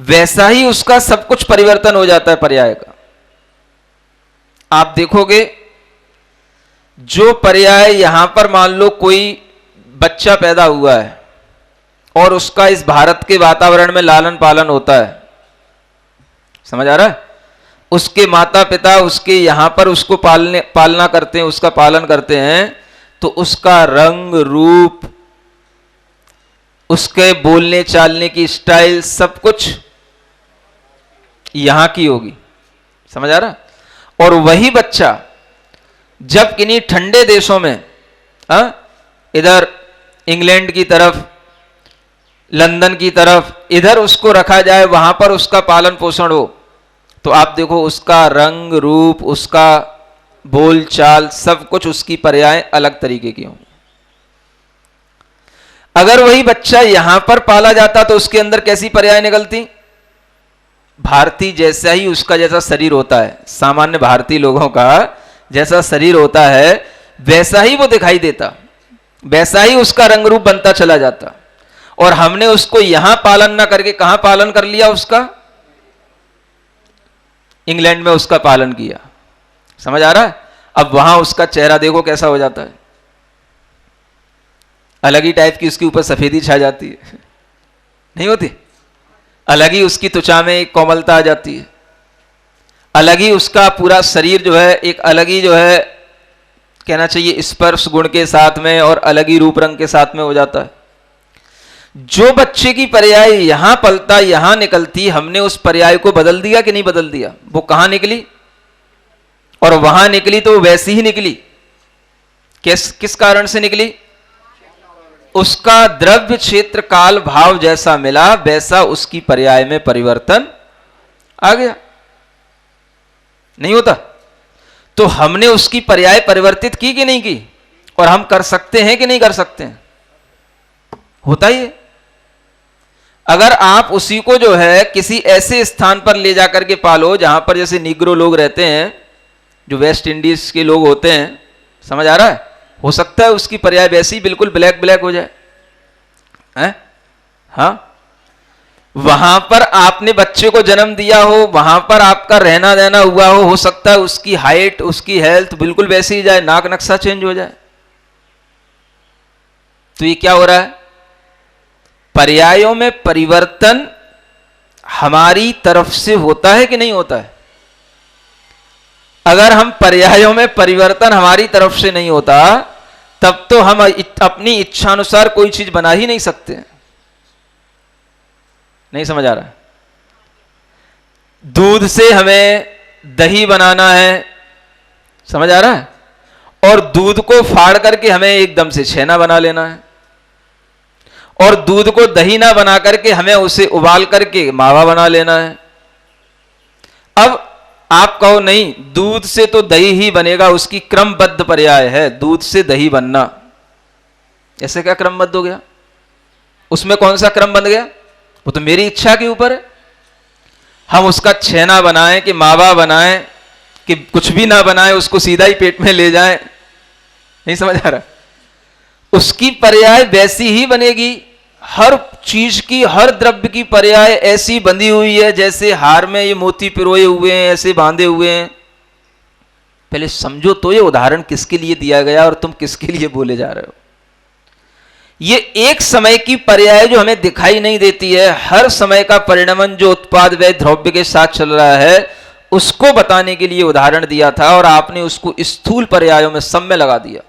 वैसा ही उसका सब कुछ परिवर्तन हो जाता है पर्याय का। आप देखोगे जो पर्याय यहां पर मान लो कोई बच्चा पैदा हुआ है और उसका इस भारत के वातावरण में लालन पालन होता है, समझ आ रहा है, उसके माता पिता उसके यहां पर उसको पालना करते हैं, उसका पालन करते हैं, तो उसका रंग रूप, उसके बोलने चालने की स्टाइल सब कुछ यहां की होगी, समझ आ रहा। और वही बच्चा जब किन्हीं ठंडे देशों में, इधर इंग्लैंड की तरफ, लंदन की तरफ, इधर उसको रखा जाए, वहां पर उसका पालन पोषण हो, तो आप देखो उसका रंग रूप, उसका बोल चाल, सब कुछ उसकी पर्याय अलग तरीके की होंगी। अगर वही बच्चा यहां पर पाला जाता तो उसके अंदर कैसी पर्याय निकलती? भारतीय जैसा ही उसका जैसा शरीर होता है, सामान्य भारतीय लोगों का जैसा शरीर होता है वैसा ही वो दिखाई देता, वैसा ही उसका रंग रूप बनता चला जाता। और हमने उसको यहां पालन ना करके कहां पालन कर लिया उसका? इंग्लैंड में उसका पालन किया, समझ आ रहा है। अब वहां उसका चेहरा देखो कैसा हो जाता है, अलग ही टाइप की उसके ऊपर सफेदी छा जाती है, नहीं होती? अलग ही उसकी त्वचा में एक कोमलता आ जाती है, अलग ही उसका पूरा शरीर जो है एक अलग ही जो है कहना चाहिए स्पर्श गुण के साथ में और अलग ही रूप रंग के साथ में हो जाता है। जो बच्चे की पर्याय यहां पलता, यहां निकलती, हमने उस पर्याय को बदल दिया कि नहीं बदल दिया? वो कहां निकली और वहां निकली तो वैसी ही निकली। किस कारण से निकली? उसका द्रव्य क्षेत्र काल भाव जैसा मिला वैसा उसकी पर्याय में परिवर्तन आ गया, नहीं होता? तो हमने उसकी पर्याय परिवर्तित की कि नहीं की? और हम कर सकते हैं कि नहीं कर सकते हैं? होता ही है। अगर आप उसी को जो है किसी ऐसे स्थान पर ले जाकर के पालो जहां पर जैसे निग्रो लोग रहते हैं, जो वेस्ट इंडीज के लोग होते हैं, समझ आ रहा है, हो सकता है उसकी पर्याय वैसी बिल्कुल ब्लैक ब्लैक हो जाए, हैं? हाँ, वहां पर आपने बच्चे को जन्म दिया हो, वहां पर आपका रहना रहना हुआ हो सकता है उसकी हाइट, उसकी हेल्थ बिल्कुल वैसी ही जाए, नाक नक्शा चेंज हो जाए। तो ये क्या हो रहा है? पर्यायों में परिवर्तन हमारी तरफ से होता है कि नहीं होता है? अगर हम पर्यायों में परिवर्तन हमारी तरफ से नहीं होता तब तो हम अपनी इच्छानुसार कोई चीज बना ही नहीं सकते। नहीं समझ आ रहा? दूध से हमें दही बनाना है, समझ आ रहा है, और दूध को फाड़ करके हमें एकदम से छेना बना लेना है, और दूध को दही ना बना करके हमें उसे उबाल करके मावा बना लेना है। अब आप कहो नहीं, दूध से तो दही ही बनेगा, उसकी क्रमबद्ध पर्याय है दूध से दही बनना। ऐसे क्या क्रमबद्ध हो गया? उसमें कौन सा क्रम बन गया? वो तो मेरी इच्छा के ऊपर है। हम उसका छेना बनाएं कि मावा बनाएं कि कुछ भी ना बनाएं, उसको सीधा ही पेट में ले जाएं, नहीं समझ आ रहा? उसकी पर्याय वैसी ही बनेगी। हर चीज की, हर द्रव्य की पर्याय ऐसी बंधी हुई है जैसे हार में ये मोती पिरोए हुए हैं, ऐसे बांधे हुए हैं। पहले समझो तो ये उदाहरण किसके लिए दिया गया और तुम किसके लिए बोले जा रहे हो। ये एक समय की पर्याय जो हमें दिखाई नहीं देती है, हर समय का परिणमन जो उत्पाद व द्रव्य के साथ चल रहा है उसको बताने के लिए उदाहरण दिया था, और आपने उसको स्थूल पर्यायों में सब में लगा दिया।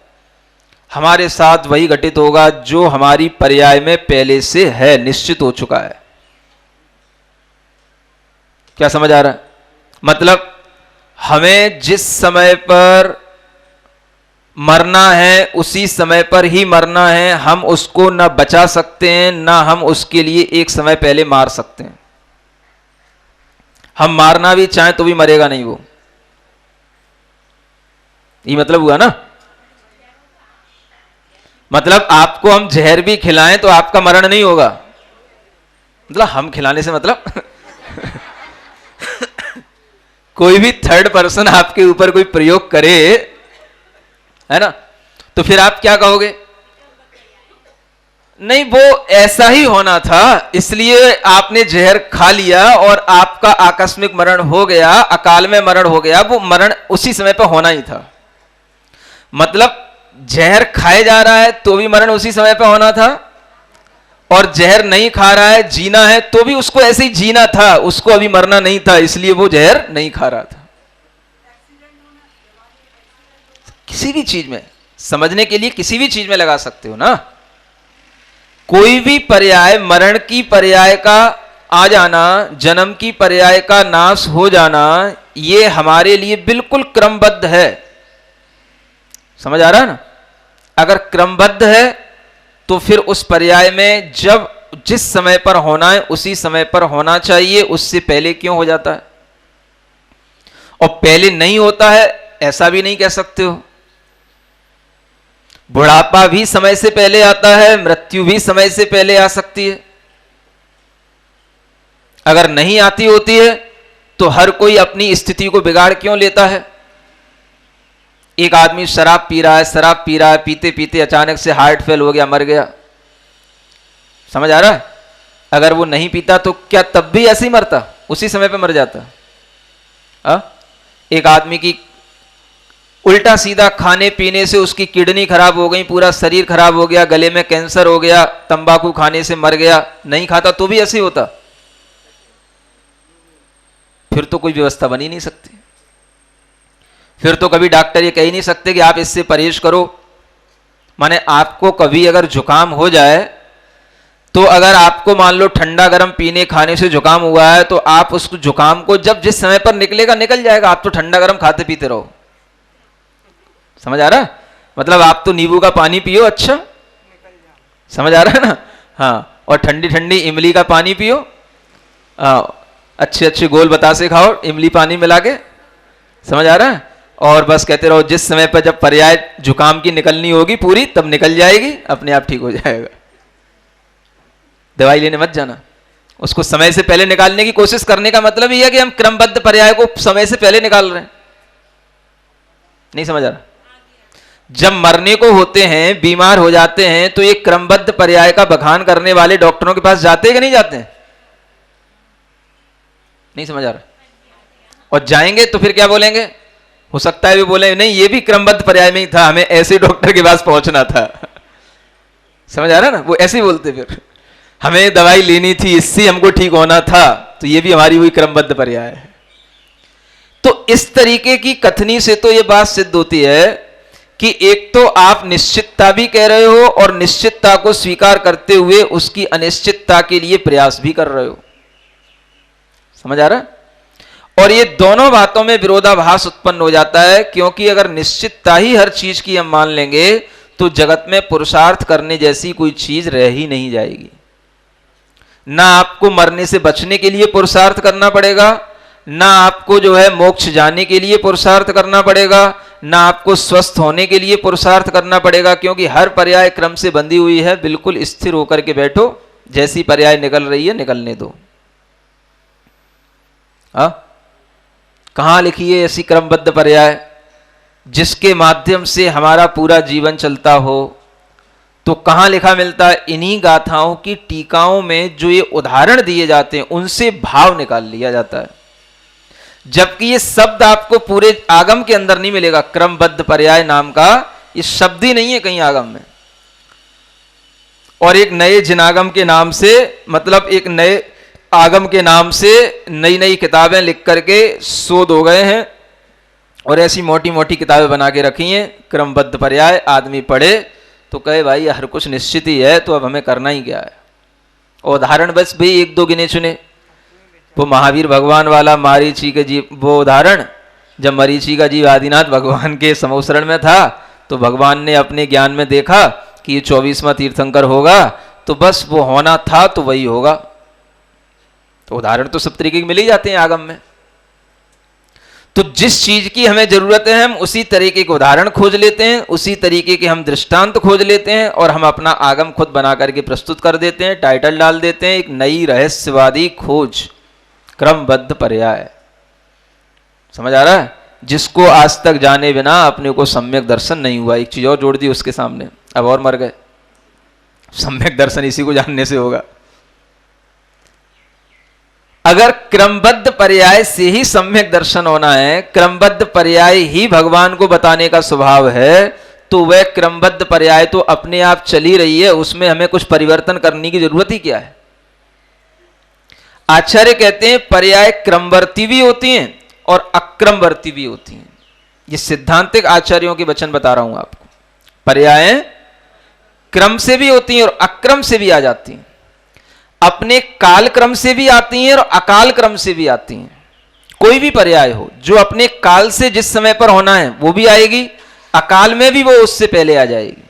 हमारे साथ वही घटित होगा जो हमारी पर्याय में पहले से है, निश्चित हो चुका है। क्या समझ आ रहा है? मतलब हमें जिस समय पर मरना है उसी समय पर ही मरना है। हम उसको ना बचा सकते हैं, ना हम उसके लिए एक समय पहले मार सकते हैं। हम मारना भी चाहें तो भी मरेगा नहीं वो। ये मतलब हुआ ना? मतलब आपको हम जहर भी खिलाएं तो आपका मरण नहीं होगा। मतलब हम खिलाने से मतलब कोई भी थर्ड पर्सन आपके ऊपर कोई प्रयोग करे, है ना, तो फिर आप क्या कहोगे? नहीं, वो ऐसा ही होना था, इसलिए आपने जहर खा लिया और आपका आकस्मिक मरण हो गया, अकाल में मरण हो गया। वो मरण उसी समय पर होना ही था। मतलब जहर खाए जा रहा है तो भी मरण उसी समय पर होना था, और जहर नहीं खा रहा है, जीना है, तो भी उसको ऐसे ही जीना था, उसको अभी मरना नहीं था, इसलिए वो जहर नहीं खा रहा था। किसी भी चीज में समझने के लिए किसी भी चीज में लगा सकते हो ना। कोई भी पर्याय, मरण की पर्याय का आ जाना, जन्म की पर्याय का नाश हो जाना, ये हमारे लिए बिल्कुल क्रमबद्ध है। समझ आ रहा है ना? अगर क्रमबद्ध है तो फिर उस पर्याय में जब जिस समय पर होना है उसी समय पर होना चाहिए, उससे पहले क्यों हो जाता है? और पहले नहीं होता है ऐसा भी नहीं कह सकते हो। बुढ़ापा भी समय से पहले आता है, मृत्यु भी समय से पहले आ सकती है। अगर नहीं आती होती है तो हर कोई अपनी स्थिति को बिगाड़ क्यों लेता है? एक आदमी शराब पी रहा है, पीते पीते अचानक से हार्ट फेल हो गया, मर गया। समझ आ रहा है? अगर वो नहीं पीता तो क्या तब भी ऐसे ही मरता? उसी समय पे मर जाता। एक आदमी की उल्टा सीधा खाने पीने से उसकी किडनी खराब हो गई, पूरा शरीर खराब हो गया, गले में कैंसर हो गया, तंबाकू खाने से मर गया, नहीं खाता तो भी ऐसे ही होता। फिर तो कोई व्यवस्था बन ही नहीं सकती। फिर तो कभी डॉक्टर ये कह ही नहीं सकते कि आप इससे परहेज करो। माने आपको कभी अगर जुकाम हो जाए तो अगर आपको मान लो ठंडा गर्म पीने खाने से जुकाम हुआ है तो आप उस जुकाम को जब जिस समय पर निकलेगा निकल जाएगा। आप तो ठंडा गर्म खाते पीते रहो। समझ आ रहा है? मतलब आप तो नींबू का पानी पियो, अच्छा समझ आ रहा है ना? हाँ, और ठंडी ठंडी इमली का पानी पियो, अच्छे अच्छे गोल बतासे खाओ इमली पानी मिला के। समझ आ रहा है? और बस कहते रहो, जिस समय पर जब पर्याय जुकाम की निकलनी होगी पूरी तब निकल जाएगी, अपने आप ठीक हो जाएगा। दवाई लेने मत जाना। उसको समय से पहले निकालने की कोशिश करने का मतलब यह है कि हम क्रमबद्ध पर्याय को समय से पहले निकाल रहे हैं। नहीं समझ आ रहा? जब मरने को होते हैं, बीमार हो जाते हैं, तो एक क्रमबद्ध पर्याय का बखान करने वाले डॉक्टरों के पास जाते हैं कि नहीं जाते हैं? नहीं समझ आ रहा? और जाएंगे तो फिर क्या बोलेंगे? हो सकता है वे बोले नहीं ये भी क्रमबद्ध पर्याय में ही था, हमें ऐसे डॉक्टर के पास पहुंचना था। समझ आ रहा है ना? वो ऐसे ही बोलते, फिर हमें दवाई लेनी थी, इससे हमको ठीक होना था, तो ये भी हमारी हुई क्रमबद्ध पर्याय है। तो इस तरीके की कथनी से तो ये बात सिद्ध होती है कि एक तो आप निश्चितता भी कह रहे हो और निश्चितता को स्वीकार करते हुए उसकी अनिश्चितता के लिए प्रयास भी कर रहे हो। समझ आ रहा है? और ये दोनों बातों में विरोधाभास उत्पन्न हो जाता है, क्योंकि अगर निश्चितता ही हर चीज की हम मान लेंगे तो जगत में पुरुषार्थ करने जैसी कोई चीज रह ही नहीं जाएगी। ना आपको मरने से बचने के लिए पुरुषार्थ करना पड़ेगा, ना आपको जो है मोक्ष जाने के लिए पुरुषार्थ करना पड़ेगा, ना आपको स्वस्थ होने के लिए पुरुषार्थ करना पड़ेगा, क्योंकि हर पर्याय क्रम से बंधी हुई है। बिल्कुल स्थिर होकर के बैठो, जैसी पर्याय निकल रही है निकलने दो। कहां लिखी है ऐसी क्रमबद्ध पर्याय जिसके माध्यम से हमारा पूरा जीवन चलता हो? तो कहां लिखा मिलता है? इन्हीं गाथाओं की टीकाओं में जो ये उदाहरण दिए जाते हैं उनसे भाव निकाल लिया जाता है। जबकि ये शब्द आपको पूरे आगम के अंदर नहीं मिलेगा। क्रमबद्ध पर्याय नाम का ये शब्द ही नहीं है कहीं आगम में। और एक नए जिनागम के नाम से, मतलब एक नए आगम के नाम से नई नई किताबें लिख करके शोध हो गए हैं और ऐसी मोटी मोटी किताबें बना के रखी हैं। क्रमबद्ध पर्याय आदमी पढ़े तो कहे भाई हर कुछ निश्चित ही है, तो अब हमें करना ही क्या है। उदाहरण बस भी एक दो गिने चुने। वो महावीर भगवान वाला मरीचि के जीव, वो उदाहरण जब मरीचि का जीव आदिनाथ भगवान के समोसरण में था तो भगवान ने अपने ज्ञान में देखा कि ये 24वां तीर्थंकर होगा, तो बस वो होना था तो वही होगा। तो उदाहरण तो सब तरीके के मिल ही जाते हैं आगम में। तो जिस चीज की हमें जरूरत है हम उसी तरीके के उदाहरण खोज लेते हैं, उसी तरीके के हम दृष्टांत खोज लेते हैं और हम अपना आगम खुद बना करके प्रस्तुत कर देते हैं, टाइटल डाल देते हैं, एक नई रहस्यवादी खोज, क्रमबद्ध पर्याय। समझ आ रहा है? जिसको आज तक जाने बिना अपने को सम्यक दर्शन नहीं हुआ। एक चीज और जोड़ दी उसके सामने, अब और मर गए। सम्यक दर्शन इसी को जानने से होगा। अगर क्रमबद्ध पर्याय से ही सम्यक दर्शन होना है, क्रमबद्ध पर्याय ही भगवान को बताने का स्वभाव है, तो वह क्रमबद्ध पर्याय तो अपने आप चली रही है, उसमें हमें कुछ परिवर्तन करने की जरूरत ही क्या है। आचार्य कहते हैं पर्याय क्रमवर्ती भी होती हैं और अक्रमवर्ती भी होती हैं। ये सिद्धांतिक आचार्यों के वचन बता रहा हूं आपको। पर्याय क्रम से भी होती हैं और अक्रम से भी आ जाती हैं, अपने काल क्रम से भी आती हैं और अकाल क्रम से भी आती हैं। कोई भी पर्याय हो जो अपने काल से जिस समय पर होना है वो भी आएगी, अकाल में भी वो उससे पहले आ जाएगी।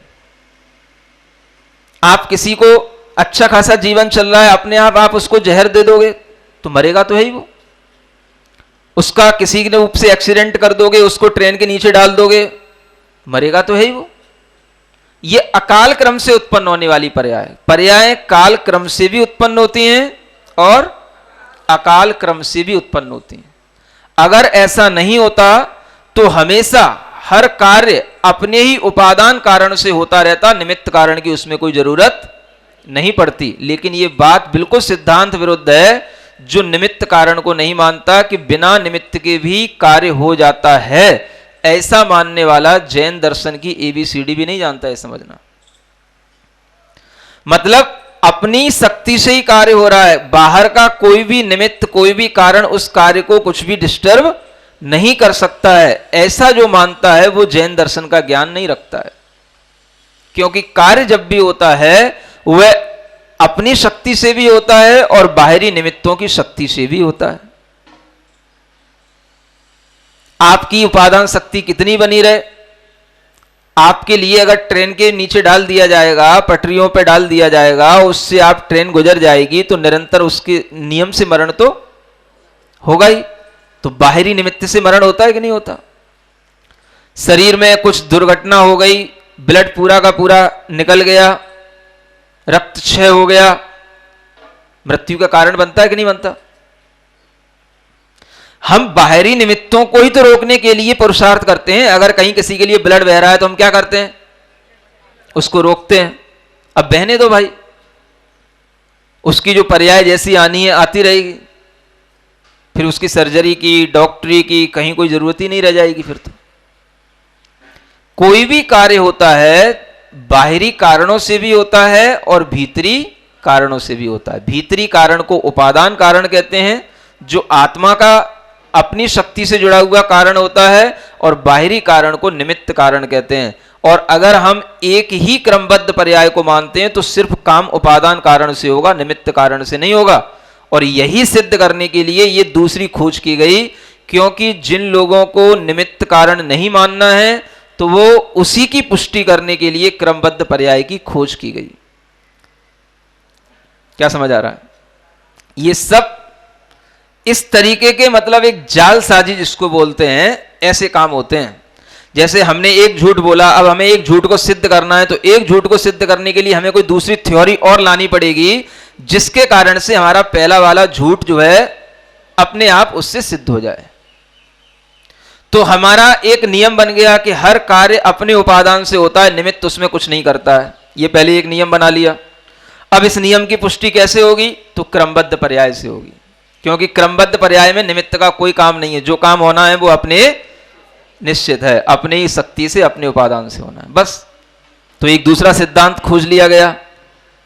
आप किसी को अच्छा खासा जीवन चल रहा है, अपने आप उसको जहर दे दोगे तो मरेगा तो है ही वो। उसका किसी के रूप से एक्सीडेंट कर दोगे, उसको ट्रेन के नीचे डाल दोगे, मरेगा तो है ही वो। ये अकाल क्रम से उत्पन्न होने वाली पर्याय काल क्रम से भी उत्पन्न होती हैं और अकाल क्रम से भी उत्पन्न होती हैं। अगर ऐसा नहीं होता तो हमेशा हर कार्य अपने ही उपादान कारण से होता रहता, निमित्त कारण की उसमें कोई जरूरत नहीं पड़ती। लेकिन यह बात बिल्कुल सिद्धांत विरुद्ध है जो निमित्त कारण को नहीं मानता कि बिना निमित्त के भी कार्य हो जाता है। ऐसा मानने वाला जैन दर्शन की एबीसीडी भी नहीं जानता है, समझना। मतलब अपनी शक्ति से ही कार्य हो रहा है, बाहर का कोई भी निमित्त कोई भी कारण उस कार्य को कुछ भी डिस्टर्ब नहीं कर सकता है। ऐसा जो मानता है वो जैन दर्शन का ज्ञान नहीं रखता है, क्योंकि कार्य जब भी होता है वह अपनी शक्ति से भी होता है और बाहरी निमित्तों की शक्ति से भी होता है। आपकी उपादान शक्ति कितनी बनी रहे, आपके लिए अगर ट्रेन के नीचे डाल दिया जाएगा, पटरियों पर डाल दिया जाएगा, उससे आप ट्रेन गुजर जाएगी तो निरंतर उसके नियम से मरण तो होगा ही। तो बाहरी निमित्त से मरण होता है कि नहीं होता। शरीर में कुछ दुर्घटना हो गई, ब्लड पूरा का पूरा निकल गया, रक्त क्षय हो गया, मृत्यु का कारण बनता है कि नहीं बनता। हम बाहरी निमित्तों को ही तो रोकने के लिए पुरुषार्थ करते हैं। अगर कहीं किसी के लिए ब्लड बह रहा है तो हम क्या करते हैं, उसको रोकते हैं। अब बहने दो भाई, उसकी जो पर्याय जैसी आनी है आती रहेगी, फिर उसकी सर्जरी की, डॉक्टरी की कहीं कोई जरूरत ही नहीं रह जाएगी। फिर तो कोई भी कार्य होता है बाहरी कारणों से भी होता है और भीतरी कारणों से भी होता है। भीतरी कारण को उपादान कारण कहते हैं, जो आत्मा का अपनी शक्ति से जुड़ा हुआ कारण होता है, और बाहरी कारण को निमित्त कारण कहते हैं। और अगर हम एक ही क्रमबद्ध पर्याय को मानते हैं तो सिर्फ काम उपादान कारण से होगा, निमित्त कारण से नहीं होगा। और यही सिद्ध करने के लिए ये दूसरी खोज की गई, क्योंकि जिन लोगों को निमित्त कारण नहीं मानना है तो वो उसी की पुष्टि करने के लिए क्रमबद्ध पर्याय की खोज की गई। क्या समझ आ रहा है। ये सब इस तरीके के मतलब एक जालसाजी जिसको बोलते हैं, ऐसे काम होते हैं। जैसे हमने एक झूठ बोला, अब हमें एक झूठ को सिद्ध करना है, तो एक झूठ को सिद्ध करने के लिए हमें कोई दूसरी थ्योरी और लानी पड़ेगी, जिसके कारण से हमारा पहला वाला झूठ जो है अपने आप उससे सिद्ध हो जाए। तो हमारा एक नियम बन गया कि हर कार्य अपने उपादान से होता है, निमित्त उसमें कुछ नहीं करता है। ये पहले एक नियम बना लिया। अब इस नियम की पुष्टि कैसे होगी, तो क्रमबद्ध पर्याय से होगी, क्योंकि क्रमबद्ध पर्याय में निमित्त का कोई काम नहीं है। जो काम होना है वो अपने निश्चित है, अपने ही शक्ति से अपने उपादान से होना है, बस। तो एक दूसरा सिद्धांत खोज लिया गया।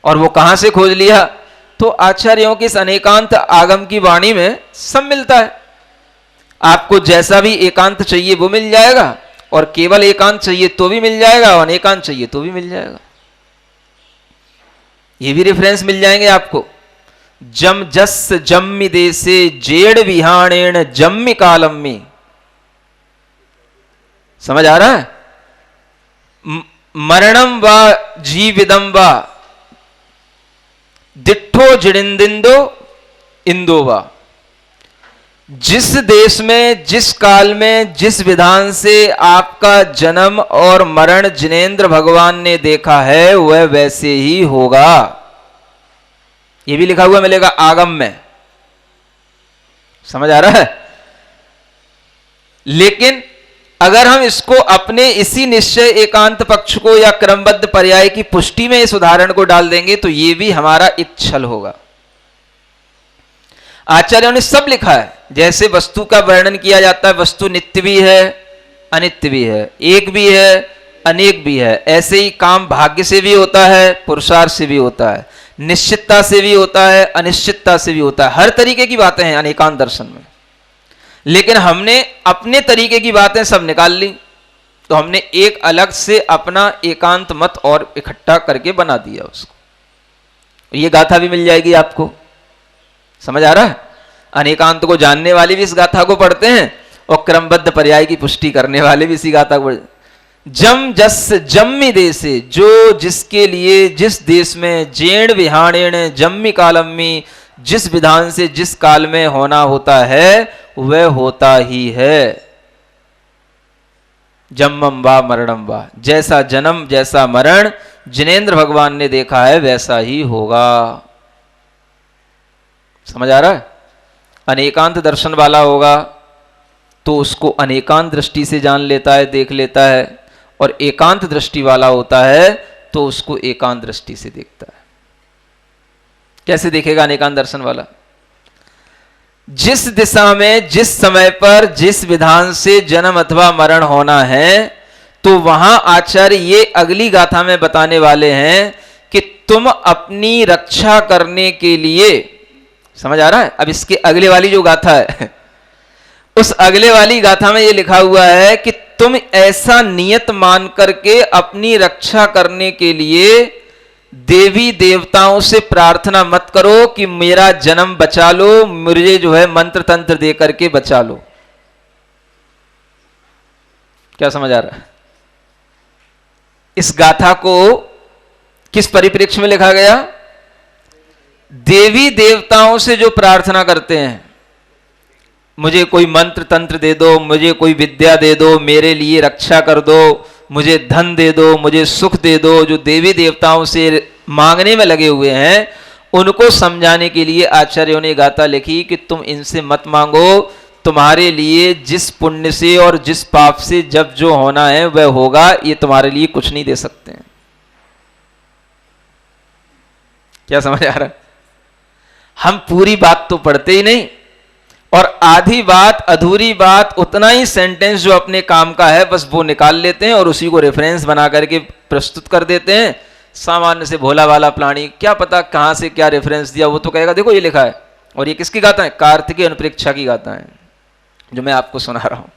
और वो कहां से खोज लिया, तो आचार्यों के इस अनेकांत आगम की वाणी में सब मिलता है। आपको जैसा भी एकांत चाहिए वो मिल जाएगा, और केवल एकांत चाहिए तो भी मिल जाएगा, और अनेकांत चाहिए तो भी मिल जाएगा। ये भी रेफरेंस मिल जाएंगे आपको। जम जस जम्मि देसे जेड़ विहाणेण जम्मि कालम्मि। समझ आ रहा है। मरणम व जीविदम व दिट्ठो जिड़िंदिंदो इंदो वा। जिस देश में, जिस काल में, जिस विधान से आपका जन्म और मरण जिनेंद्र भगवान ने देखा है वह वैसे ही होगा। यह भी लिखा हुआ मिलेगा आगम में। समझ आ रहा है। लेकिन अगर हम इसको अपने इसी निश्चय एकांत पक्ष को या क्रमबद्ध पर्याय की पुष्टि में इस उदाहरण को डाल देंगे तो ये भी हमारा एक छल होगा। आचार्यों ने सब लिखा है, जैसे वस्तु का वर्णन किया जाता है, वस्तु नित्य भी है अनित्य भी है, एक भी है अनेक भी है, ऐसे ही काम भाग्य से भी होता है, पुरुषार्थ से भी होता है, निश्चितता से भी होता है, अनिश्चितता से भी होता है। हर तरीके की बातें हैं अनेकांत दर्शन में, लेकिन हमने अपने तरीके की बातें सब निकाल ली, तो हमने एक अलग से अपना एकांत मत और इकट्ठा करके बना दिया उसको। ये गाथा भी मिल जाएगी आपको, समझ आ रहा है? अनेकांत को जानने वाले भी इस गाथा को पढ़ते हैं और क्रमबद्ध पर्याय की पुष्टि करने वाले भी इसी गाथा को। जम जस जम्मी देशे, जो जिसके लिए जिस देश में, जेण विहाणेण जम्मी कालम्मी, जिस विधान से जिस काल में होना होता है वह होता ही है। जन्मम वा मरणम वा, जैसा जन्म जैसा मरण जिनेंद्र भगवान ने देखा है वैसा ही होगा। समझ आ रहा है? अनेकांत दर्शन वाला होगा तो उसको अनेकांत दृष्टि से जान लेता है, देख लेता है, और एकांत दृष्टि वाला होता है तो उसको एकांत दृष्टि से देखता है। कैसे देखेगा अनेकांत दर्शन वाला? जिस दिशा में जिस समय पर जिस विधान से जन्म अथवा मरण होना है, तो वहां आचार्य ये अगली गाथा में बताने वाले हैं कि तुम अपनी रक्षा करने के लिए, समझ आ रहा है? अब इसके अगले वाली जो गाथा है उस अगले वाली गाथा में ये लिखा हुआ है कि तुम ऐसा नियत मान करके अपनी रक्षा करने के लिए देवी देवताओं से प्रार्थना मत करो कि मेरा जन्म बचा लो, मुझे जो है मंत्र तंत्र दे करके बचा लो। क्या समझ आ रहा है? इस गाथा को किस परिप्रेक्ष्य में लिखा गया? देवी देवताओं से जो प्रार्थना करते हैं, मुझे कोई मंत्र तंत्र दे दो, मुझे कोई विद्या दे दो, मेरे लिए रक्षा कर दो, मुझे धन दे दो, मुझे सुख दे दो, जो देवी देवताओं से मांगने में लगे हुए हैं, उनको समझाने के लिए आचार्यों ने गाथा लिखी कि तुम इनसे मत मांगो, तुम्हारे लिए जिस पुण्य से और जिस पाप से जब जो होना है वह होगा, ये तुम्हारे लिए कुछ नहीं दे सकते हैं। क्या समझ आ रहा है? हम पूरी बात तो पढ़ते ही नहीं, और आधी बात, अधूरी बात, उतना ही सेंटेंस जो अपने काम का है बस वो निकाल लेते हैं और उसी को रेफरेंस बना करके प्रस्तुत कर देते हैं। सामान्य से भोला वाला प्राणी क्या पता कहां से क्या रेफरेंस दिया, वो तो कहेगा देखो ये लिखा है। और ये किसकी गाथा है? कार्तिकेय अनुप्रेक्षा की गाथा है जो मैं आपको सुना रहा हूं।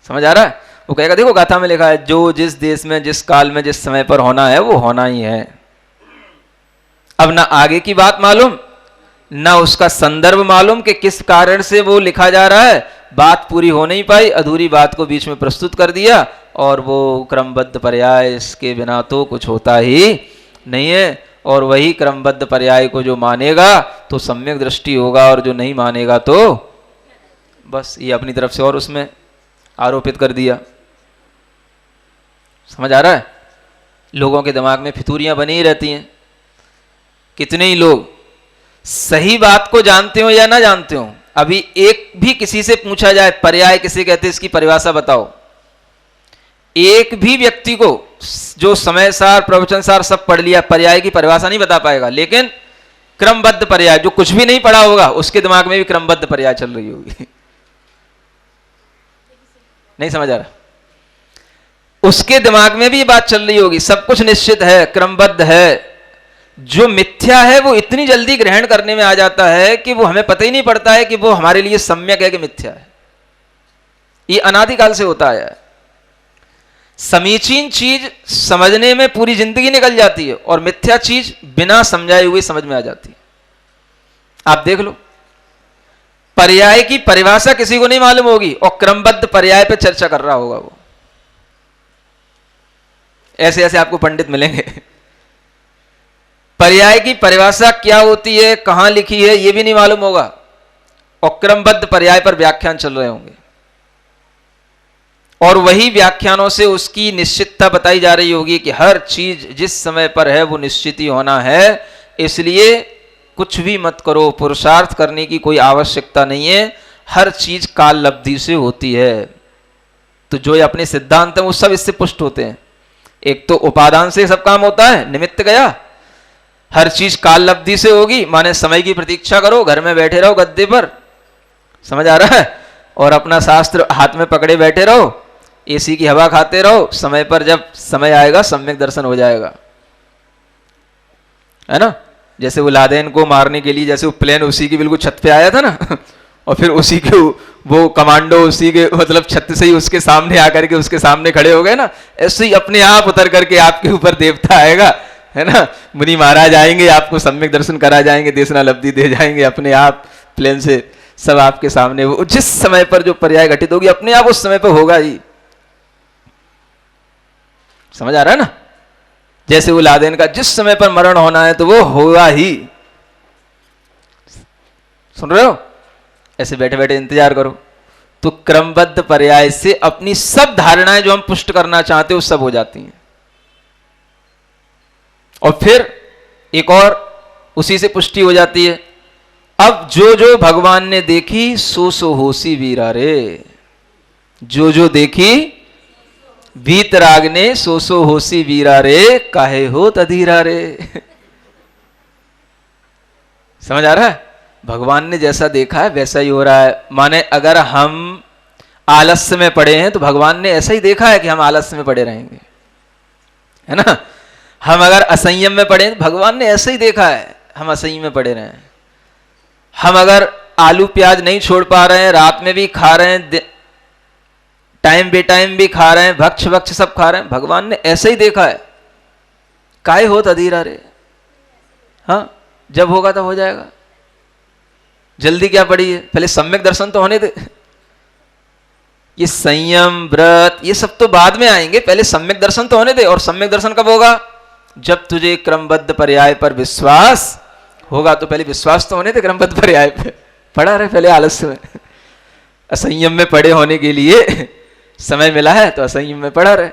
समझ आ रहा है? वो कहेगा देखो गाथा में लिखा है, जो जिस देश में जिस काल में जिस समय पर होना है वो होना ही है। अब ना आगे की बात मालूम, ना उसका संदर्भ मालूम कि किस कारण से वो लिखा जा रहा है, बात पूरी हो नहीं पाई, अधूरी बात को बीच में प्रस्तुत कर दिया, और वो क्रमबद्ध पर्याय इसके बिना तो कुछ होता ही नहीं है। और वही क्रमबद्ध पर्याय को जो मानेगा तो सम्यक दृष्टि होगा, और जो नहीं मानेगा तो बस ये अपनी तरफ से और उसमें आरोपित कर दिया। समझ आ रहा है? लोगों के दिमाग में फितूरियां बनी ही रहती हैं। कितने ही लोग सही बात को जानते हो या ना जानते हो, अभी एक भी किसी से पूछा जाए पर्याय किसे कहते हैं, इसकी परिभाषा बताओ, एक भी व्यक्ति को जो समय सार प्रवचन सार सब पढ़ लिया पर्याय की परिभाषा नहीं बता पाएगा। लेकिन क्रमबद्ध पर्याय, जो कुछ भी नहीं पढ़ा होगा उसके दिमाग में भी क्रमबद्ध पर्याय चल रही होगी। नहीं समझ आ रहा? उसके दिमाग में भी ये बात चल रही होगी, सब कुछ निश्चित है, क्रमबद्ध है। जो मिथ्या है वो इतनी जल्दी ग्रहण करने में आ जाता है कि वो हमें पता ही नहीं पड़ता है कि वो हमारे लिए सम्यक है कि मिथ्या है। ये अनादिकाल से होता है। समीचीन चीज समझने में पूरी जिंदगी निकल जाती है, और मिथ्या चीज बिना समझाए हुए समझ में आ जाती है। आप देख लो, पर्याय की परिभाषा किसी को नहीं मालूम होगी और क्रमबद्ध पर्याय पे चर्चा कर रहा होगा वो। ऐसे ऐसे आपको पंडित मिलेंगे। पर्याय की परिभाषा क्या होती है, कहां लिखी है, यह भी नहीं मालूम होगा, और क्रमबद्ध पर्याय पर व्याख्यान चल रहे होंगे, और वही व्याख्यानों से उसकी निश्चितता बताई जा रही होगी कि हर चीज जिस समय पर है वो निश्चित ही होना है, इसलिए कुछ भी मत करो, पुरुषार्थ करने की कोई आवश्यकता नहीं है, हर चीज काल लब्धि से होती है। तो जो ये अपने सिद्धांत हैं वो सब इससे पुष्ट होते हैं। एक तो उपादान से सब काम होता है, निमित्त गया, हर चीज काल लब्धि से होगी, माने समय की प्रतीक्षा करो, घर में बैठे रहो गद्दे पर, समझ आ रहा है, और अपना शास्त्र हाथ में पकड़े बैठे रहो, एसी की हवा खाते रहो, समय पर जब समय आएगा सम्यक दर्शन हो जाएगा, है ना। जैसे वो लादेन को मारने के लिए जैसे वो प्लेन उसी की बिल्कुल छत पे आया था ना और फिर उसी के वो कमांडो उसी के मतलब छत से ही उसके सामने आकर के उसके सामने खड़े हो गए ना, ऐसे ही अपने आप उतर करके आपके ऊपर देवता आएगा, है ना, मुनि महाराज आएंगे, आपको सम्यक दर्शन करा जाएंगे, देशना लब्धि दे जाएंगे अपने आप प्लेन से, सब आपके सामने, वो जिस समय पर जो पर्याय घटित होगी अपने आप उस समय पर होगा ही। समझ आ रहा है ना। जैसे वो लादेन का जिस समय पर मरण होना है तो वो होगा ही। सुन रहे हो, ऐसे बैठे बैठे इंतजार करो, तो क्रमबद्ध पर्याय से अपनी सब धारणाएं जो हम पुष्ट करना चाहते हैं वो सब हो जाती हैं। और फिर एक और उसी से पुष्टि हो जाती है, अब जो जो भगवान ने देखी सो सो होसी वीरा रे, जो जो देखी वीतराग ने सो सो होसी वीरा रे, काहे हो तधीरा रे। समझ आ रहा है, भगवान ने जैसा देखा है वैसा ही हो रहा है। माने अगर हम आलस्य में पड़े हैं तो भगवान ने ऐसा ही देखा है कि हम आलस्य में पड़े रहेंगे, है ना। हम अगर असंयम में पड़े हैं तो भगवान ने ऐसा ही देखा है हम असंयम में पड़े रहें। हम अगर आलू प्याज नहीं छोड़ पा रहे हैं, रात में भी खा रहे हैं, टाइम बे टाइम भी खा रहे हैं, भक्ष भक्ष सब खा रहे हैं, भगवान ने ऐसे ही देखा है, काहे हो तधीरा रे। हाँ, जब होगा तब हो जाएगा, जल्दी क्या पड़ी है, पहले सम्यक दर्शन तो होने दे। ये संयम व्रत ये सब तो बाद में आएंगे, पहले सम्यक दर्शन तो होने दे। और सम्यक दर्शन कब होगा, जब तुझे क्रमबद्ध पर्याय पर विश्वास होगा। तो पहले विश्वास तो होने दे क्रमबद्ध पर्याय पे, पड़ा रहे पहले आलस्य में। असंयम में पड़े होने के लिए समय मिला है तो असंयम में पड़ा रहे।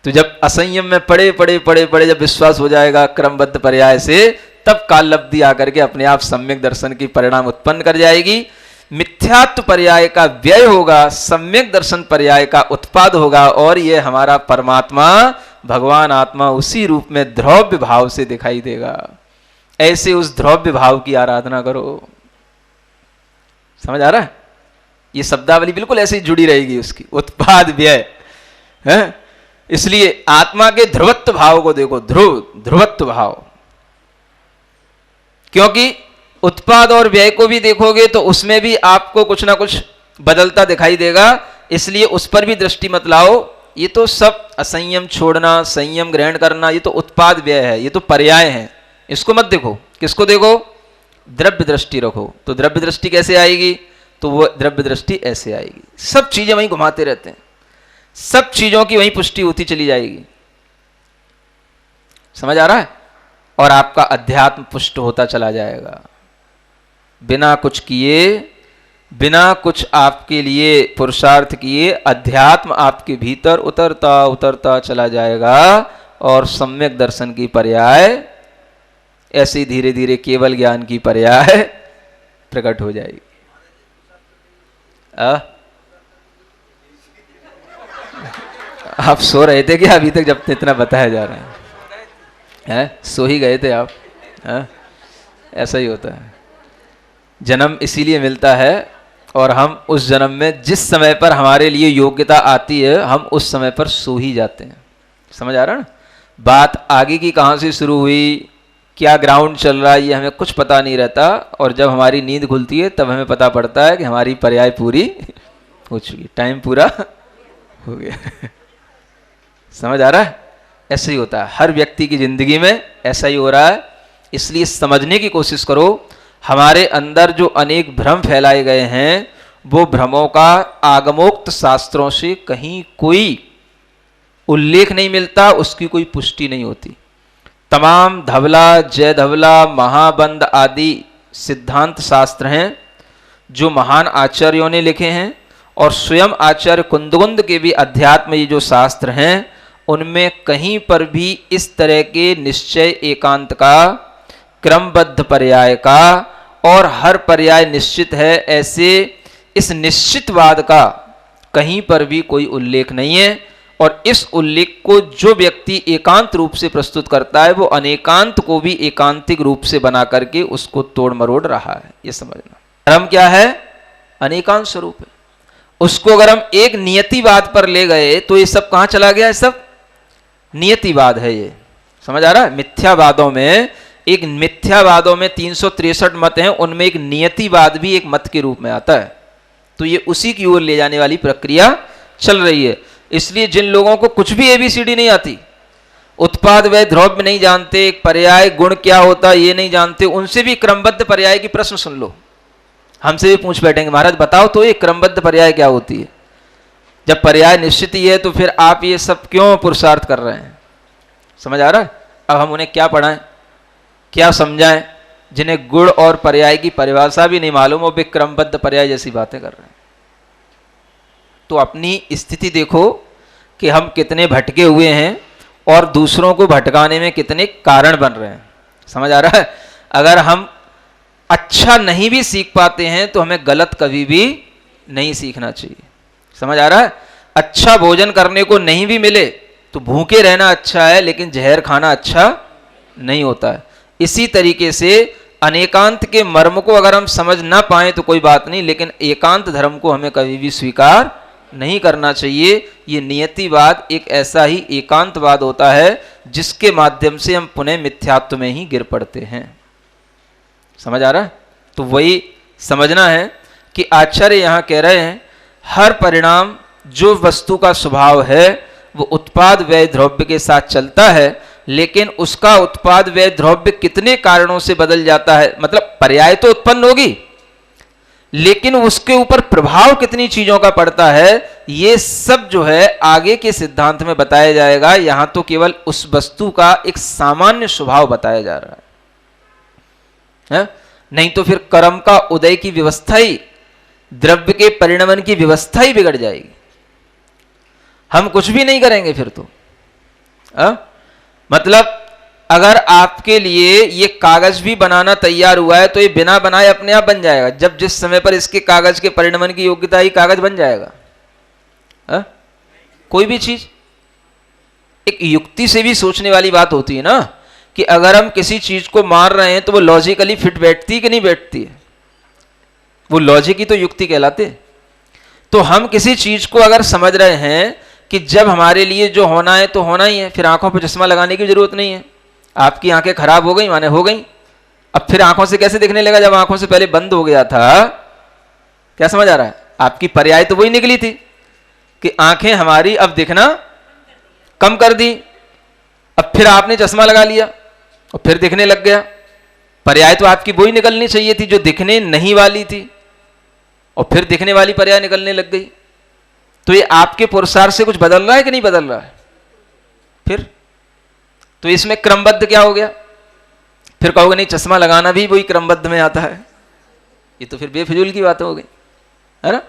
तो जब असंयम में पड़े पड़े पड़े पड़े जब विश्वास हो जाएगा क्रमबद्ध पर्याय से, तब काल लब्धि आकर के अपने आप सम्यक दर्शन की परिणाम उत्पन्न कर जाएगी। मिथ्यात्व पर्याय का व्यय होगा, सम्यक दर्शन पर्याय का उत्पाद होगा, और ये हमारा परमात्मा भगवान आत्मा उसी रूप में ध्रुव्य भाव से दिखाई देगा। ऐसे उस ध्रुव्य भाव की आराधना करो। समझ आ रहा है, ये शब्दावली बिल्कुल ऐसे ही जुड़ी रहेगी उसकी, उत्पाद व्यय है। इसलिए आत्मा के ध्रुवत्व भाव को देखो, ध्रुवत्व भाव, क्योंकि उत्पाद और व्यय को भी देखोगे तो उसमें भी आपको कुछ ना कुछ बदलता दिखाई देगा, इसलिए उस पर भी दृष्टि मत लाओ। ये तो सब असंयम छोड़ना, संयम ग्रहण करना, ये तो उत्पाद व्यय है, ये तो पर्याय है, इसको मत देखो। किसको देखो, द्रव्य दृष्टि रखो। तो द्रव्य दृष्टि कैसे आएगी, तो वो द्रव्य दृष्टि ऐसे आएगी, सब चीजें वहीं घुमाते रहते हैं, सब चीजों की वहीं पुष्टि होती चली जाएगी। समझ आ रहा है, और आपका अध्यात्म पुष्ट होता चला जाएगा। बिना कुछ किए, बिना कुछ आपके लिए पुरुषार्थ किए, अध्यात्म आपके भीतर उतरता उतरता चला जाएगा, और सम्यक दर्शन की पर्याय ऐसे धीरे धीरे केवल ज्ञान की पर्याय प्रकट हो जाएगी। आप सो रहे थे क्या अभी तक, जब इतना बताया जा रहा है? सो ही गए थे आप? ऐसा ही होता है, जन्म इसीलिए मिलता है, और हम उस जन्म में जिस समय पर हमारे लिए योग्यता आती है हम उस समय पर सो ही जाते हैं। समझ आ रहा है ना। बात आगे की कहाँ से शुरू हुई, क्या ग्राउंड चल रहा है, ये हमें कुछ पता नहीं रहता, और जब हमारी नींद खुलती है तब हमें पता पड़ता है कि हमारी पर्याय पूरी हो चुकी, टाइम पूरा हो गया। समझ आ रहा है, ऐसा ही होता है हर व्यक्ति की जिंदगी में, ऐसा ही हो रहा है। इसलिए समझने की कोशिश करो, हमारे अंदर जो अनेक भ्रम फैलाए गए हैं वो भ्रमों का आगमोक्त शास्त्रों से कहीं कोई उल्लेख नहीं मिलता, उसकी कोई पुष्टि नहीं होती। तमाम धवला, जय धवला, महाबंद आदि सिद्धांत शास्त्र हैं जो महान आचार्यों ने लिखे हैं, और स्वयं आचार्य कुंदगुंद के भी अध्यात्म ये जो शास्त्र हैं उनमें कहीं पर भी इस तरह के निश्चय एकांत का, क्रमबद्ध पर्याय का, और हर पर्याय निश्चित है, ऐसे इस निश्चितवाद का कहीं पर भी कोई उल्लेख नहीं है। और इस उल्लेख को जो व्यक्ति एकांत रूप से प्रस्तुत करता है वो अनेकांत को भी एकांतिक रूप से बना करके उसको तोड़ मरोड़ रहा है। ये समझना, धर्म क्या है? अनेकांत स्वरूप है। उसको अगर हम एक नियतिवाद पर ले गए तो ये सब कहां चला गया? ये सब नियतिवाद है। ये समझ आ रहा है? मिथ्यावादों में 363 मत हैं, उनमें एक नियतिवाद भी एक मत के रूप में आता है। तो ये उसी की ओर ले जाने वाली प्रक्रिया चल रही है। इसलिए जिन लोगों को कुछ भी एबीसीडी नहीं आती, उत्पाद व्यय द्रव्य नहीं जानते, एक पर्याय गुण क्या होता है ये नहीं जानते, उनसे भी क्रमबद्ध पर्याय की प्रश्न सुन लो। हमसे भी पूछ बैठेंगे, महाराज बताओ तो ये क्रमबद्ध पर्याय क्या होती है? जब पर्याय निश्चित ही है तो फिर आप ये सब क्यों पुरुषार्थ कर रहे हैं? समझ आ रहा है? अब हम उन्हें क्या पढ़ाएं, क्या समझाएं, जिन्हें गुण और पर्याय की परिभाषा भी नहीं मालूम, वो भी क्रमबद्ध पर्याय जैसी बातें कर रहे हैं। तो अपनी स्थिति देखो कि हम कितने भटके हुए हैं और दूसरों को भटकाने में कितने कारण बन रहे हैं। समझ आ रहा है? अगर हम अच्छा नहीं भी सीख पाते हैं तो हमें गलत कभी भी नहीं सीखना चाहिए। समझ आ रहा है? अच्छा भोजन करने को नहीं भी मिले तो भूखे रहना अच्छा है, लेकिन जहर खाना अच्छा नहीं होता है। इसी तरीके से अनेकांत के मर्म को अगर हम समझ ना पाए तो कोई बात नहीं, लेकिन एकांत धर्म को हमें कभी भी स्वीकार नहीं करना चाहिए। ये नियतिवाद एक ऐसा ही एकांतवाद होता है जिसके माध्यम से हम पुनः मिथ्यात्व में ही गिर पड़ते हैं। समझ आ रहा है? तो वही समझना है कि आचार्य यहां कह रहे हैं हर परिणाम जो वस्तु का स्वभाव है वो उत्पाद व्यय द्रव्य के साथ चलता है, लेकिन उसका उत्पाद व्यय द्रव्य कितने कारणों से बदल जाता है, मतलब पर्याय तो उत्पन्न होगी लेकिन उसके ऊपर प्रभाव कितनी चीजों का पड़ता है, ये सब जो है आगे के सिद्धांत में बताया जाएगा। यहां तो केवल उस वस्तु का एक सामान्य स्वभाव बताया जा रहा है? नहीं तो फिर कर्म का उदय की व्यवस्था ही, द्रव्य के परिणमन की व्यवस्था ही बिगड़ जाएगी। हम कुछ भी नहीं करेंगे फिर तो। मतलब अगर आपके लिए ये कागज भी बनाना तैयार हुआ है तो ये बिना बनाए अपने आप बन जाएगा। जब जिस समय पर इसके कागज के परिणमन की योग्यता ही कागज बन जाएगा। कोई भी चीज एक युक्ति से भी सोचने वाली बात होती है ना, कि अगर हम किसी चीज को मार रहे हैं तो वो लॉजिकली फिट बैठती है कि नहीं बैठती है? वो लॉजिक ही तो युक्ति कहलाते। तो हम किसी चीज को अगर समझ रहे हैं कि जब हमारे लिए जो होना है तो होना ही है, फिर आंखों पर चश्मा लगाने की जरूरत नहीं है। आपकी आंखें खराब हो गई माने हो गई, अब फिर आंखों से कैसे दिखने लगा जब आंखों से पहले बंद हो गया था? क्या समझ आ रहा है? आपकी पर्याय तो वही निकली थी कि आंखें हमारी अब दिखना कम कर दी, अब फिर आपने चश्मा लगा लिया और फिर दिखने लग गया। पर्याय तो आपकी वही निकलनी चाहिए थी जो दिखने नहीं वाली थी, और फिर दिखने वाली पर्याय निकलने लग गई। तो ये आपके पुरुषार्थ से कुछ बदल रहा है कि नहीं बदल रहा है? फिर तो इसमें क्रमबद्ध क्या हो गया? फिर कहोगे नहीं चश्मा लगाना भी वही क्रमबद्ध में आता है, ये तो फिर बेफिजूल की बात हो गई, है ना?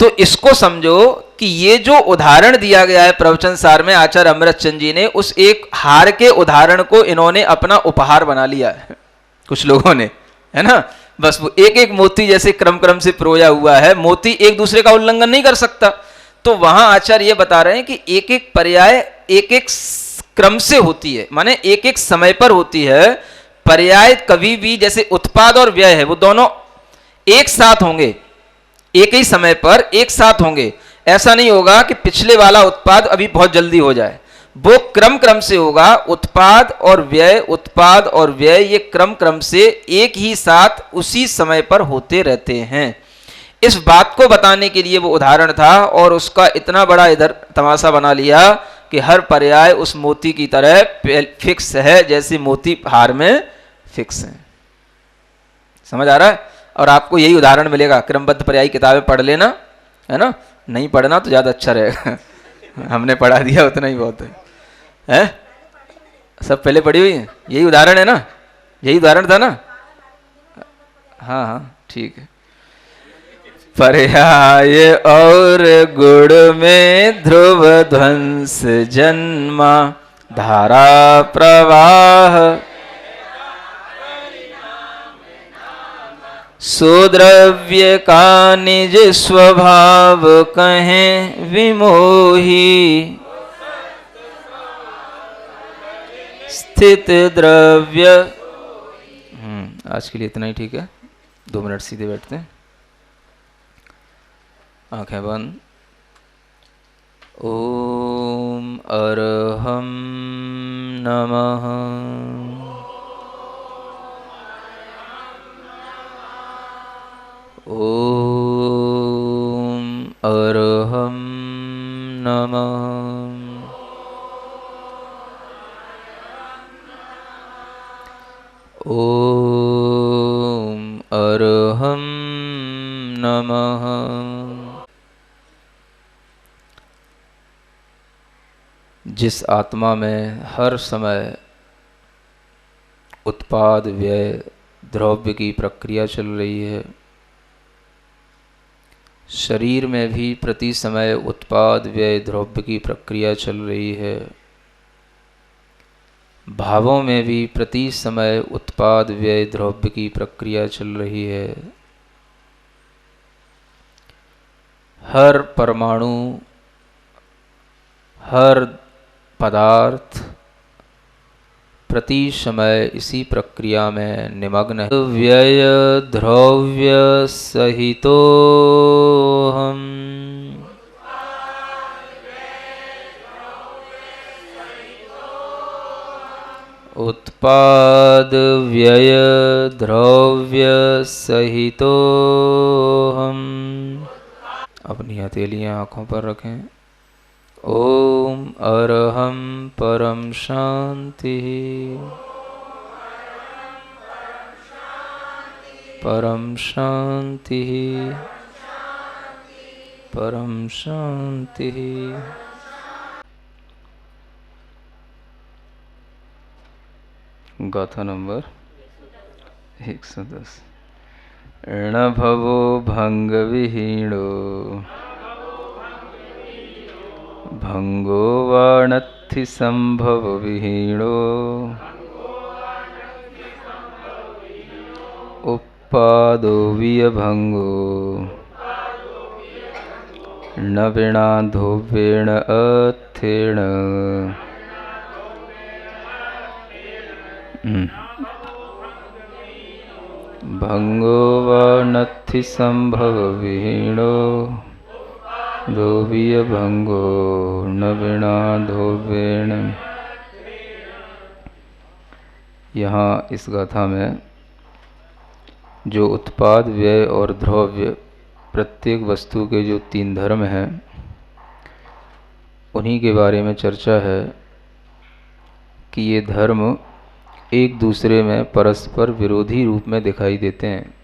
तो इसको समझो कि ये जो उदाहरण दिया गया है प्रवचन सार में आचार्य अमृतचंद जी ने, उस एक हार के उदाहरण को इन्होंने अपना उपहार बना लिया है कुछ लोगों ने, है ना? बस वो एक एक मोती जैसे क्रम क्रम से पिरोया हुआ है, मोती एक दूसरे का उल्लंघन नहीं कर सकता। तो वहां आचार्य ये बता रहे हैं कि एक एक पर्याय एक एक क्रम से होती है, माने एक एक समय पर होती है। पर्याय कभी भी, जैसे उत्पाद और व्यय है, वो दोनों एक साथ होंगे, एक ही समय पर एक साथ होंगे। ऐसा नहीं होगा कि पिछले वाला उत्पाद अभी बहुत जल्दी हो जाए, वो क्रम क्रम से होगा। उत्पाद और व्यय, उत्पाद और व्यय ये क्रम क्रम से एक ही साथ उसी समय पर होते रहते हैं। इस बात को बताने के लिए वो उदाहरण था, और उसका इतना बड़ा इधर तमाशा बना लिया कि हर पर्याय उस मोती की तरह फिक्स है जैसे मोती हार में फिक्स है। समझ आ रहा है? और आपको यही उदाहरण मिलेगा। क्रमबद्ध पर्याय किताबें पढ़ लेना, है ना? नहीं पढ़ना तो ज्यादा अच्छा रहेगा हमने पढ़ा दिया उतना ही बहुत है? सब पहले पढ़ी हुई है, यही उदाहरण है ना? यही उदाहरण था ना? हाँ हाँ ठीक है। पर्याय और गुण में ध्रुव ध्वंस जन्मा, धारा प्रवाह सुद्रव्य का निज स्वभाव कहें विमोही, स्थित द्रव्य। आज के लिए इतना ही ठीक है। 2 मिनट सीधे बैठते हैं, आंखें बंद। ओम अरहं नमः। ओम अरहं नमः। ओम अरहं नमः। जिस आत्मा में हर समय उत्पाद व्यय द्रव्य की प्रक्रिया चल रही है, शरीर में भी प्रति समय उत्पाद व्यय द्रव्य की प्रक्रिया चल रही है, भावों में भी प्रति समय उत्पाद व्यय द्रव्य की प्रक्रिया चल रही है। हर परमाणु, हर पदार्थ प्रति समय इसी प्रक्रिया में निमग्न है। व्यय द्रव्य सहितो हम, उत्पाद व्यय द्रव्य सहितो हम। अपनी हथेलियां आंखों पर रखें। ओम अरहं परम शांति, परम शांति, परम शांति। गाथा नंबर 110। ऋणभवो भंग विहीणो, भंगो वाणत्थि संभव विहीणो, उपादो वियभंगो, न विणाधोवेण अथेण। भंगो वाणत्थि संभव विहीणो, धोविय भंगो न विणाधोवेण। यहाँ इस गाथा में जो उत्पाद व्यय और द्रव्य प्रत्येक वस्तु के जो 3 धर्म हैं, उन्हीं के बारे में चर्चा है कि ये धर्म एक दूसरे में परस्पर विरोधी रूप में दिखाई देते हैं,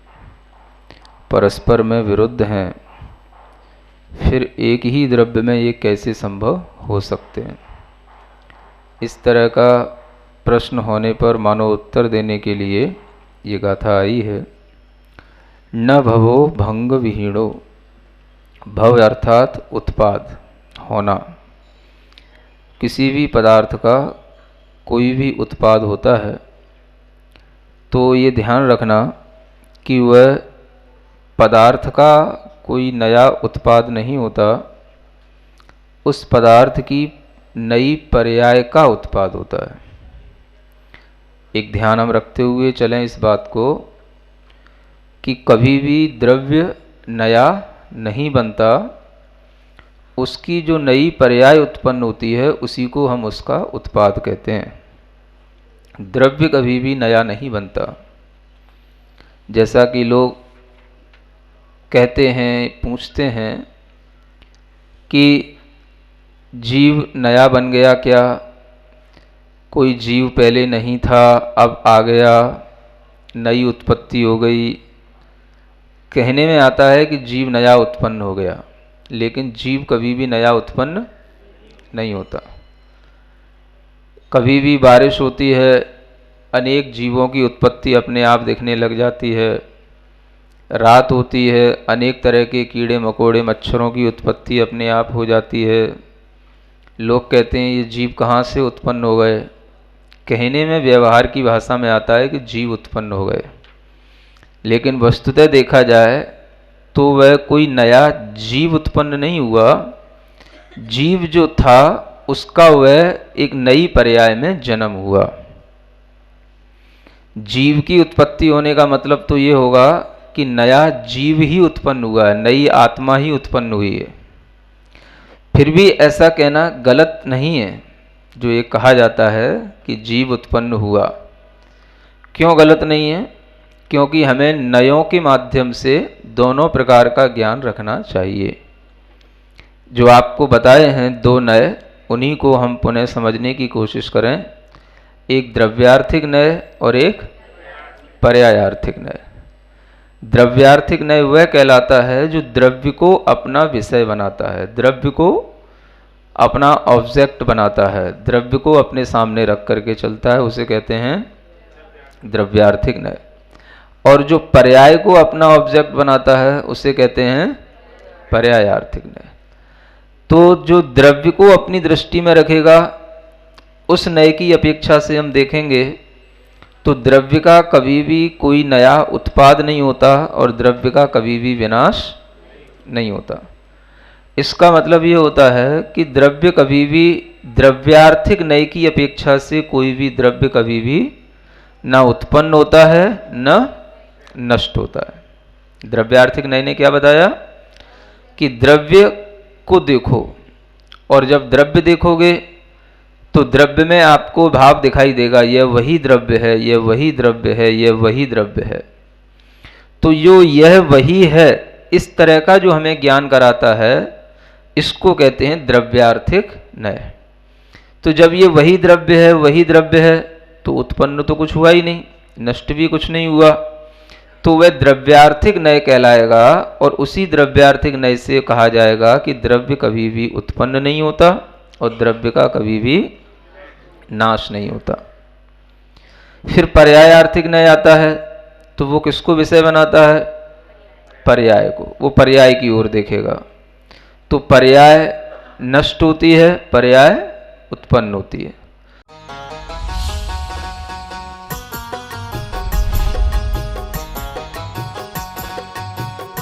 परस्पर में विरुद्ध हैं। फिर एक ही द्रव्य में ये कैसे संभव हो सकते हैं? इस तरह का प्रश्न होने पर मानो उत्तर देने के लिए ये गाथा आई है। न भवो भंग विहीणो, भव अर्थात उत्पाद होना। किसी भी पदार्थ का कोई भी उत्पाद होता है तो ये ध्यान रखना कि वह पदार्थ का कोई नया उत्पाद नहीं होता, उस पदार्थ की नई पर्याय का उत्पाद होता है। एक ध्यान हम रखते हुए चलें इस बात को कि कभी भी द्रव्य नया नहीं बनता, उसकी जो नई पर्याय उत्पन्न होती है उसी को हम उसका उत्पाद कहते हैं। द्रव्य कभी भी नया नहीं बनता। जैसा कि लोग कहते हैं, पूछते हैं कि जीव नया बन गया क्या? कोई जीव पहले नहीं था, अब आ गया, नई उत्पत्ति हो गई। कहने में आता है कि जीव नया उत्पन्न हो गया, लेकिन जीव कभी भी नया उत्पन्न नहीं होता। कभी भी बारिश होती है, अनेक जीवों की उत्पत्ति अपने आप दिखने लग जाती है। रात होती है, अनेक तरह के कीड़े मकोड़े मच्छरों की उत्पत्ति अपने आप हो जाती है। लोग कहते हैं ये जीव कहाँ से उत्पन्न हो गए? कहने में व्यवहार की भाषा में आता है कि जीव उत्पन्न हो गए, लेकिन वस्तुतः देखा जाए तो वह कोई नया जीव उत्पन्न नहीं हुआ। जीव जो था उसका वह एक नई पर्याय में जन्म हुआ। जीव की उत्पत्ति होने का मतलब तो ये होगा कि नया जीव ही उत्पन्न हुआ है, नई आत्मा ही उत्पन्न हुई है। फिर भी ऐसा कहना गलत नहीं है जो ये कहा जाता है कि जीव उत्पन्न हुआ। क्यों गलत नहीं है? क्योंकि हमें नयों के माध्यम से दोनों प्रकार का ज्ञान रखना चाहिए। जो आपको बताए हैं दो नय, उन्हीं को हम पुनः समझने की कोशिश करें। एक द्रव्यार्थिक नय और एक पर्यायार्थिक नय। द्रव्यार्थिक नय वह कहलाता है जो द्रव्य को अपना विषय बनाता है, द्रव्य को अपना ऑब्जेक्ट बनाता है, द्रव्य को अपने सामने रख करके चलता है, उसे कहते हैं द्रव्यार्थिक नय। और जो पर्याय को अपना ऑब्जेक्ट बनाता है उसे कहते हैं पर्यायार्थिक नय। तो जो द्रव्य को अपनी दृष्टि में रखेगा उस नय की अपेक्षा से हम देखेंगे तो द्रव्य का कभी भी कोई नया उत्पाद नहीं होता और द्रव्य का कभी भी विनाश नहीं होता। इसका मतलब ये होता है कि द्रव्य कभी भी द्रव्यार्थिक नय की अपेक्षा से कोई भी द्रव्य कभी भी न उत्पन्न होता है न नष्ट होता है। द्रव्यार्थिक नय ने क्या बताया कि द्रव्य को देखो, और जब द्रव्य देखोगे तो द्रव्य में आपको भाव दिखाई देगा, यह वही द्रव्य है, यह वही द्रव्य है, यह वही द्रव्य है। तो जो यह वही है इस तरह का जो हमें ज्ञान कराता है इसको कहते हैं द्रव्यार्थिक नय। तो जब ये वही द्रव्य है, वही द्रव्य है, तो उत्पन्न तो कुछ हुआ ही नहीं, नष्ट भी कुछ नहीं हुआ, तो वह द्रव्यार्थिक नय कहलाएगा। और उसी द्रव्यार्थिक नय से कहा जाएगा कि द्रव्य कभी भी उत्पन्न नहीं होता और द्रव्य का कभी भी नाश नहीं होता। फिर पर्यायार्थिक नय आता है तो वो किसको विषय बनाता है? पर्याय को। वो पर्याय की ओर देखेगा। तो पर्याय नष्ट होती है, पर्याय उत्पन्न होती है।